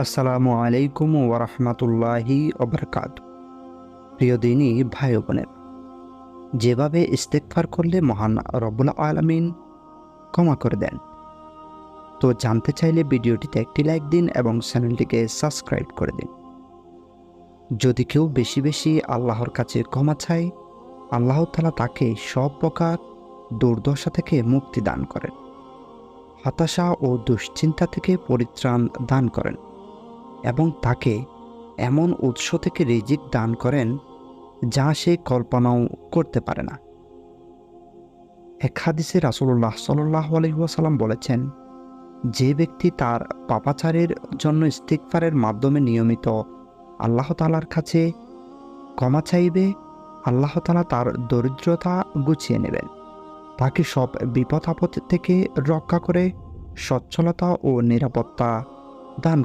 আসসালামু আলাইকুম ওয়া রাহমাতুল্লাহি ওয়া বারাকাতুহু। প্রিয় দিনী ভাই ও বোনেরা, যেভাবে ইস্তেগফার করলে মহান রব্বুল আলামিন ক্ষমা করে দেন, তো জানতে চাইলে ভিডিওটিতে একটি লাইক দিন এবং চ্যানেলটিকে সাবস্ক্রাইব করে দিন। যদি কেউ বেশি বেশি আল্লাহর কাছে ক্ষমা চায়, আল্লাহ তাআলা তাকে সব প্রকার দুর্দশা থেকে মুক্তি দান করেন, হতাশা ও দুশ্চিন্তা থেকে পরিত্রাণ দান করেন এবং তাকে এমন উৎস থেকে রিজিক দান করেন যা সে কল্পনাও করতে পারে না। এক হাদিসে রাসূলুল্লাহ সাল্লাল্লাহু আলাইহি ওয়াসাল্লাম বলেছেন, যে ব্যক্তি তার পাপাচারের জন্য ইস্তিগফারের মাধ্যমে নিয়মিত আল্লাহ তাআলার কাছে ক্ষমা চাইবে, আল্লাহ তাআলা তার দরিদ্রতা গুছিয়ে নেবেন, তাকে সব বিপদ আপদ থেকে রক্ষা করে সচ্ছলতা ও নিরাপত্তা দান